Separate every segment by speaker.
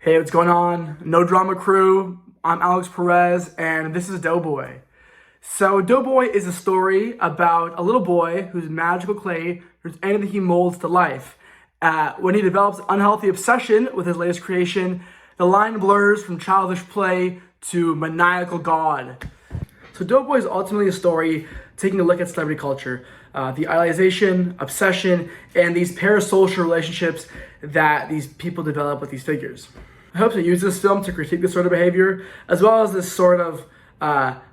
Speaker 1: Hey, what's going on? No Drama Crew. I'm Alex Perez, and this is Doughboy. So, Doughboy is a story about a little boy whose magical clay turns anything he molds to life. When he develops unhealthy obsession with his latest creation, the line blurs from childish play to maniacal god. So, Doughboy is ultimately a story taking a look at celebrity culture, the idealization, obsession, and these parasocial relationships that these people develop with these figures. I hope to use this film to critique this sort of behavior, as well as this sort of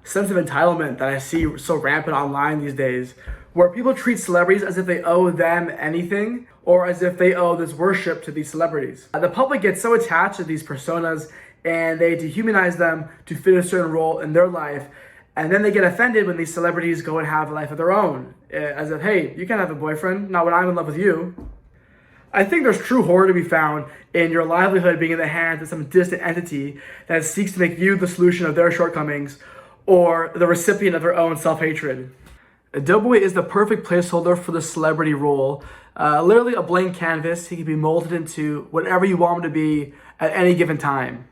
Speaker 1: sense of entitlement that I see so rampant online these days, where people treat celebrities as if they owe them anything, or as if they owe this worship to these celebrities. The public gets so attached to these personas, and they dehumanize them to fit a certain role in their life, and then they get offended when these celebrities go and have a life of their own, as if, hey, you can't have a boyfriend, not when I'm in love with you. I think there's true horror to be found in your livelihood being in the hands of some distant entity that seeks to make you the solution of their shortcomings or the recipient of their own self-hatred. Doughboy is the perfect placeholder for the celebrity role. Literally a blank canvas. He can be molded into whatever you want him to be at any given time.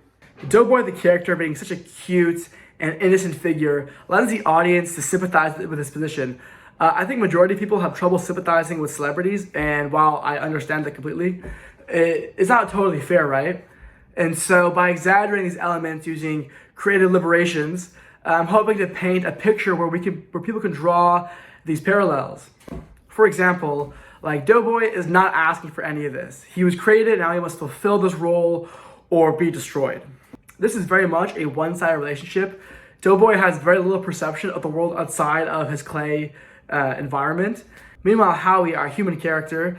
Speaker 1: Doughboy, the character, being such a cute and innocent figure, allows the audience to sympathize with his position. I think majority of people have trouble sympathizing with celebrities, and while I understand that completely, it's not totally fair, right? And so by exaggerating these elements using creative liberations, I'm hoping to paint a picture where people can draw these parallels. For example, like Doughboy is not asking for any of this. He was created, now he must fulfill this role or be destroyed. This is very much a one-sided relationship. Doughboy has very little perception of the world outside of his clay environment. Meanwhile, Howie, our human character,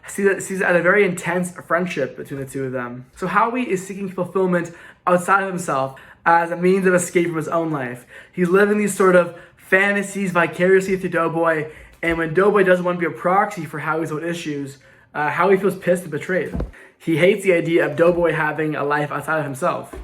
Speaker 1: sees a very intense friendship between the two of them. So Howie is seeking fulfillment outside of himself as a means of escape from his own life. He's living these sort of fantasies vicariously through Doughboy, and when Doughboy doesn't want to be a proxy for Howie's own issues, Howie feels pissed and betrayed. He hates the idea of Doughboy having a life outside of himself.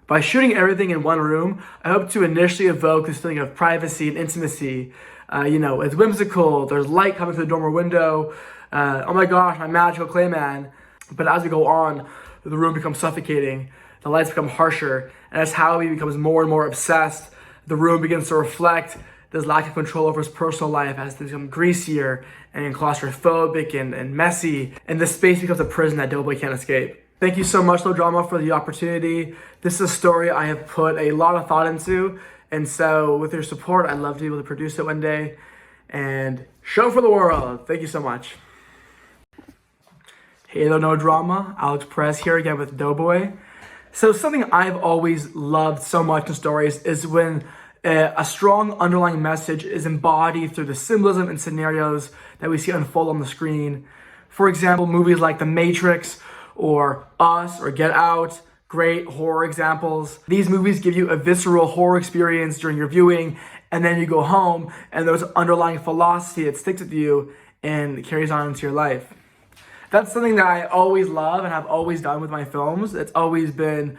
Speaker 1: By shooting everything in one room, I hope to initially evoke this feeling of privacy and intimacy. It's whimsical, there's light coming through the dormer window, oh my gosh, my magical clay man. But as we go on, the room becomes suffocating, the lights become harsher, and as Howie becomes more and more obsessed, the room begins to reflect this lack of control over his personal life as things become greasier and claustrophobic and messy, and this space becomes a prison that Doughboy can't escape. Thank you so much, No Drama, for the opportunity. This is a story I have put a lot of thought into, and so with your support, I'd love to be able to produce it one day and show for the world. Thank you so much. Hey there, No Drama. Alex Perez here again with Doughboy. So something I've always loved so much in stories is when a strong underlying message is embodied through the symbolism and scenarios that we see unfold on the screen. For example, movies like The Matrix or Us or Get Out, great horror examples. These movies give you a visceral horror experience during your viewing, and then you go home and there's underlying philosophy that sticks with you and carries on into your life. That's something that I always love and have always done with my films. It's always been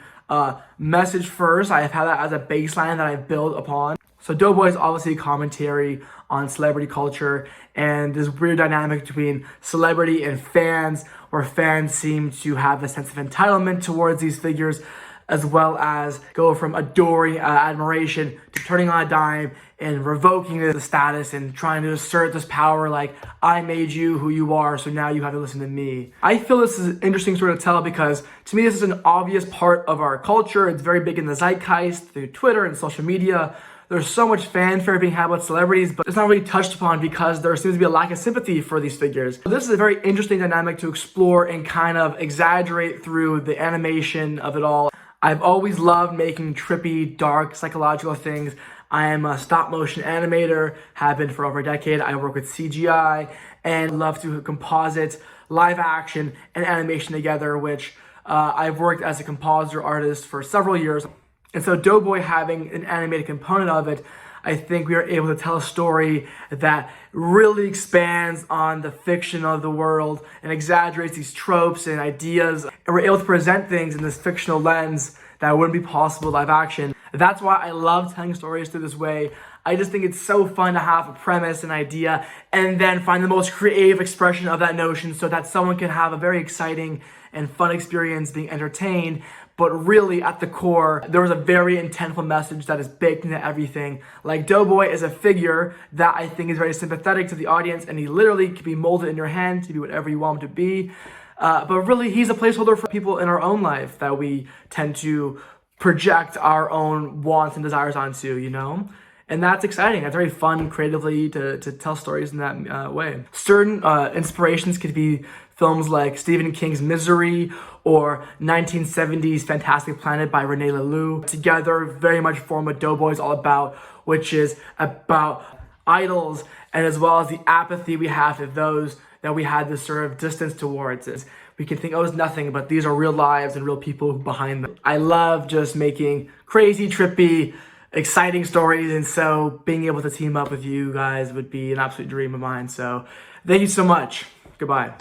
Speaker 1: message first. I have had that as a baseline that I've built upon. So Doughboy is obviously a commentary on celebrity culture and this weird dynamic between celebrity and fans, where fans seem to have a sense of entitlement towards these figures, as well as go from adoring admiration to turning on a dime and revoking the status and trying to assert this power like, I made you who you are, so now you have to listen to me. I feel this is an interesting story to tell because to me this is an obvious part of our culture. It's very big in the zeitgeist through Twitter and social media. There's so much fanfare being had about celebrities, but it's not really touched upon because there seems to be a lack of sympathy for these figures. So this is a very interesting dynamic to explore and kind of exaggerate through the animation of it all. I've always loved making trippy, dark, psychological things. I am a stop motion animator, have been for over a decade. I work with CGI and love to composite live action and animation together, which I've worked as a compositor artist for several years. And so Doughboy having an animated component of it, I think we are able to tell a story that really expands on the fiction of the world and exaggerates these tropes and ideas. And we're able to present things in this fictional lens that wouldn't be possible live action. That's why I love telling stories through this way. I just think it's so fun to have a premise, an idea, and then find the most creative expression of that notion so that someone can have a very exciting and fun experience being entertained. But really, at the core, there was a very intentful message that is baked into everything. Like, Doughboy is a figure that I think is very sympathetic to the audience, and he literally can be molded in your hand to be whatever you want him to be. But really, he's a placeholder for people in our own life that we tend to project our own wants and desires onto, you know? And that's exciting. It's very fun creatively to tell stories in that way. Certain inspirations could be films like Stephen King's Misery or 1970s Fantastic Planet by Rene Laloux. Together, very much form what Doughboy is all about, which is about idols and as well as the apathy we have to those that we had this sort of distance towards. We can think, oh, it's nothing, but these are real lives and real people behind them. I love just making crazy, trippy, exciting stories, and so being able to team up with you guys would be an absolute dream of mine. So thank you so much. Goodbye.